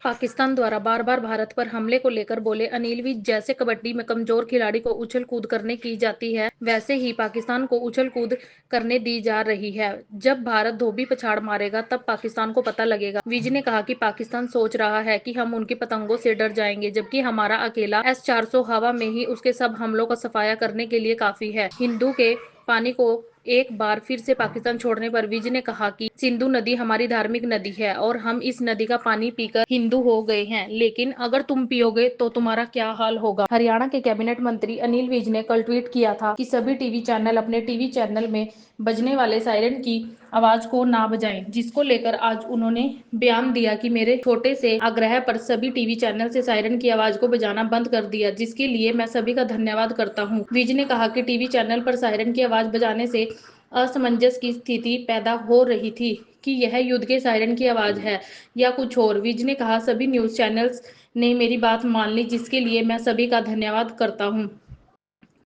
पाकिस्तान द्वारा बार बार भारत पर हमले को लेकर बोले अनिल विज, जैसे कबड्डी में कमजोर खिलाड़ी को उछल कूद करने की जाती है, वैसे ही पाकिस्तान को उछल कूद करने दी जा रही है। जब भारत धोबी पछाड़ मारेगा तब पाकिस्तान को पता लगेगा। विज ने कहा कि पाकिस्तान सोच रहा है कि हम उनकी पतंगों से डर जाएंगे, जबकि हमारा अकेला S-400 हवा में ही उसके सब हमलों का सफाया करने के लिए काफी है। हिंदू के पानी को एक बार फिर से पाकिस्तान छोड़ने पर विज ने कहा कि सिंधु नदी हमारी धार्मिक नदी है और हम इस नदी का पानी पीकर हिंदू हो गए हैं, लेकिन अगर तुम पियोगे तो तुम्हारा क्या हाल होगा। हरियाणा के कैबिनेट मंत्री अनिल विज ने कल ट्वीट किया था कि सभी टीवी चैनल अपने टीवी चैनल में बजने वाले सायरन की आवाज को ना बजाएं, जिसको लेकर आज उन्होंने बयान दिया कि मेरे छोटे से आग्रह पर सभी टीवी चैनल से सायरन की आवाज को बजाना बंद कर दिया, जिसके लिए मैं सभी का धन्यवाद करता हूं। विज ने कहा कि टीवी चैनल पर सायरन की आवाज बजाने से असमंजस की स्थिति पैदा हो रही थी कि यह युद्ध के सायरन की आवाज है या कुछ और। विज ने कहा सभी न्यूज चैनल्स ने मेरी बात मान ली, जिसके लिए मैं सभी का धन्यवाद करता हूं।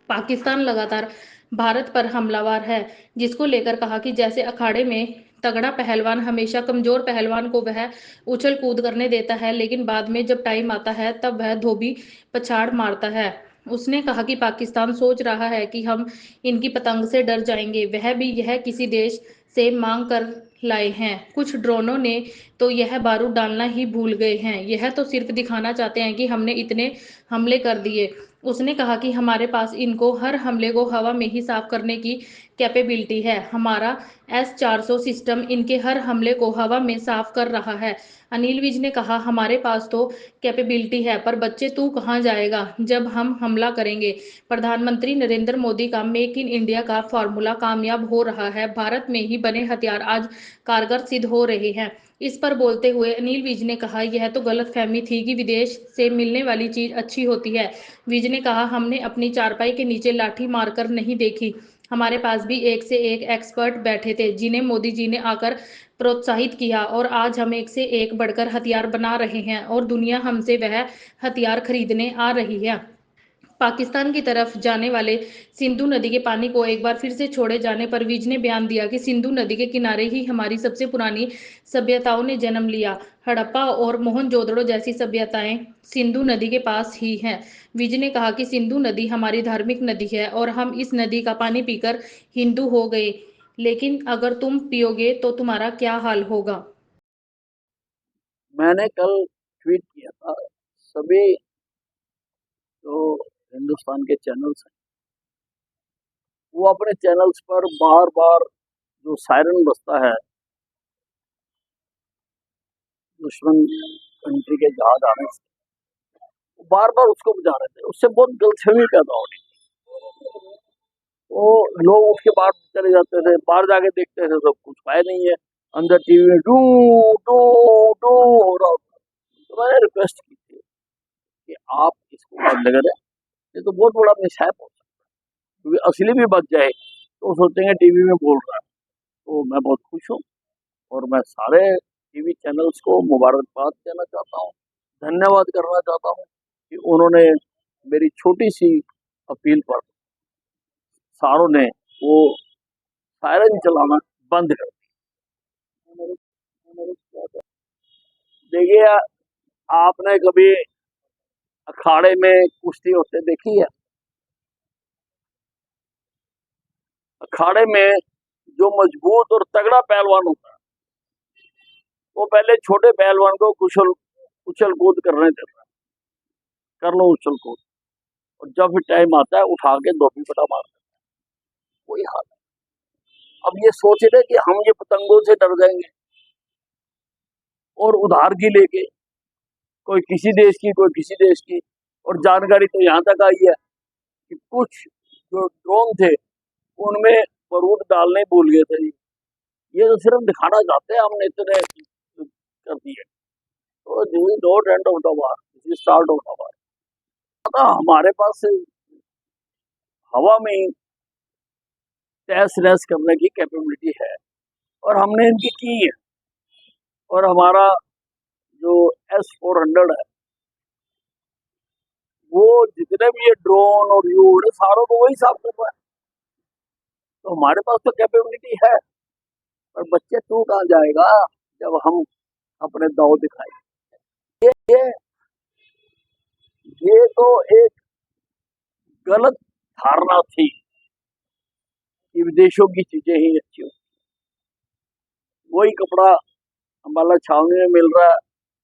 पाकिस्तान लगातार भारत पर हमलावर है, जिसको लेकर कहा कि जैसे अखाड़े में तगड़ा पहलवान हमेशा कमजोर पहलवान को वह उछल कूद करने देता है, लेकिन बाद में जब टाइम आता है तब वह धोबी पछाड़ मारता है। उसने कहा कि पाकिस्तान सोच रहा है कि हम इनकी पतंग से डर जाएंगे, वह भी यह किसी देश से मांग कर लाए हैं। कुछ ड्रोनों ने तो यह बारूद डालना ही भूल गए हैं, यह तो सिर्फ दिखाना चाहते हैं कि हमने इतने हमले कर दिए। उसने कहा कि हमारे पास इनको हर हमले को हवा में ही साफ करने की कैपेबिलिटी है। हमारा S-400 सिस्टम इनके हर हमले को हवा में साफ कर रहा है। अनिल विज ने कहा हमारे पास तो कैपेबिलिटी है, पर बच्चे तू कहाँ जाएगा जब हम हमला करेंगे। प्रधानमंत्री नरेंद्र मोदी का मेक इन इंडिया का फॉर्मूला कामयाब हो रहा है। भारत में ही बने हथियार आज कारगर सिद्ध हो रहे हैं। इस पर बोलते हुए अनिल विज ने कहा यह तो गलतफहमी थी कि विदेश से मिलने वाली चीज अच्छी होती है। विज ने कहा हमने अपनी चारपाई के नीचे लाठी मारकर नहीं देखी, हमारे पास भी एक से एक एक्सपर्ट बैठे थे जिन्हें मोदी जी ने आकर प्रोत्साहित किया, और आज हम एक से एक बढ़कर हथियार बना रहे हैं और दुनिया हमसे वह हथियार खरीदने आ रही है। पाकिस्तान की तरफ जाने वाले सिंधु नदी के पानी को एक बार फिर से छोड़े जाने पर विज ने बयान दिया कि सिंधु नदी के किनारे ही हमारी सबसे पुरानी सभ्यताओं ने जन्म लिया। हड़प्पा और मोहनजोदड़ो जैसी सभ्यताएं सिंधु नदी के पास ही हैं। विज ने कहा कि सिंधु नदी हमारी धार्मिक नदी है और हम इस नदी का पानी पीकर हिंदू हो गए, लेकिन अगर तुम पियोगे तो तुम्हारा क्या हाल होगा। मैंने कल ट्वीट किया था, सभी जो हिंदुस्तान के चैनल्स हैं वो अपने चैनल्स पर बार बार जो सायरन बजता है दुश्मन कंट्री के जहाज आने से, वो बार बार उसको बजा रहे थे। उससे बहुत गलतफहमी पैदा हो रही थी। तो लोग उसके बाहर चले जाते थे, बाहर जाके देखते थे तो कुछ पाया नहीं है, अंदर टीवी में डू डू डू हो रहा होता। तो मैंने रिक्वेस्ट की थी कि आप इसको बंद करें, ये तो बहुत बड़ा मिसहैप हो सकता है, क्योंकि असली भी बच जाए तो सोचेंगे टीवी में बोल रहा है। तो मैं बहुत खुश हूँ और मैं सारे टीवी चैनल्स को मुबारकबाद देना चाहता हूँ, धन्यवाद करना चाहता हूँ कि उन्होंने मेरी छोटी सी अपील पर सारों ने वो सायरन चलाना बंद कर दिया। देखिए, आपने कभी अखाड़े में कुश्ती होते देखी है? अखाड़े में जो मजबूत और तगड़ा पहलवान होता है वो पहले छोटे पहलवान को उछल कूद करने देता है, कर लो उछल कूद, और जब भी टाइम आता है उठा के धोबी पटा मार देता है। वही हाल है। अब ये सोच रहे कि हम ये पतंगों से डर जाएंगे और उधार की लेके कोई किसी देश की कोई किसी देश की। और जानकारी तो यहाँ तक आई है कि कुछ जो ड्रोन थे उनमें बारूद डालने भूल गए थे। ये तो सिर्फ दिखाना चाहते हैं हमने इतने कर दिए। तो this is not end of the war, this is start of the war. हमारे पास हवा में ही तहस नहस करने की कैपेबिलिटी है और हमने इनकी की है। और हमारा जो S-400 है वो जितने भी ये ड्रोन और यू सारों को वही साफ कर रहा है। तो हमारे पास तो कैपेबिलिटी है, पर बच्चे तू कहाँ जाएगा जब हम अपने दाव दिखाएं। तो एक गलत धारणा थी कि विदेशों की चीजें ही अच्छी होती, वही कपड़ा अम्बाला छावनी में मिल रहा है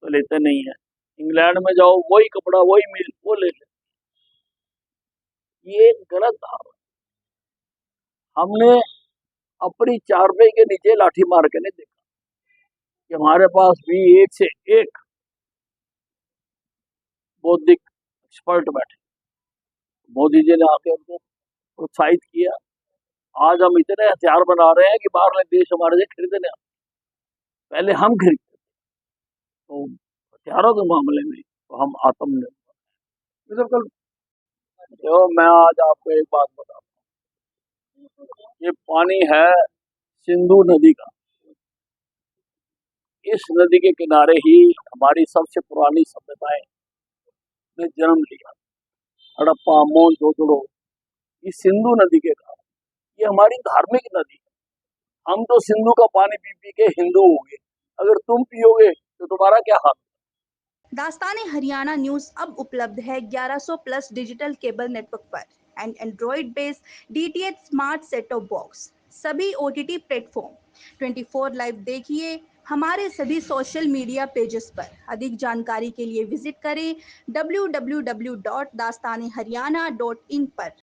तो लेते नहीं है, इंग्लैंड में जाओ वही कपड़ा वही मिल वो ले लेते। ये एक गलत धारणा। हमने अपनी चारपाई के नीचे लाठी मार के नहीं देखा कि हमारे पास भी एक से एक बौद्धिक एक्सपर्ट बैठे। मोदी जी ने आके उनको प्रोत्साहित किया। आज हम इतने हथियार बना रहे हैं कि बाहर देश हमारे से खरीदने आते। पहले हम खरीदते तो हथियारों के मामले में तो हम आत्मनिर्भर। बिल्कुल। तो मैं आज आपको एक बात बताता हूँ, ये पानी है सिंधु नदी का। इस नदी के किनारे ही हमारी सबसे पुरानी सभ्यताएं ने जन्म लिया। हड़प्पा, मोहनजोदड़ो, इस सिंधु नदी के कारण। ये हमारी धार्मिक नदी है। हम तो सिंधु का पानी पी पी के हिंदू हो गए। अगर तुम पियोगे तो तुम्हारा क्या हाल। दास्ताने हरियाणा न्यूज अब उपलब्ध है 1100 प्लस डिजिटल केबल नेटवर्क पर and Android based DTH smart set top box, सभी ओटीटी प्लेटफॉर्म। 24 लाइव देखिए हमारे सभी सोशल मीडिया पेजेस पर। अधिक जानकारी के लिए विजिट करें www.dastaneharyana.in पर।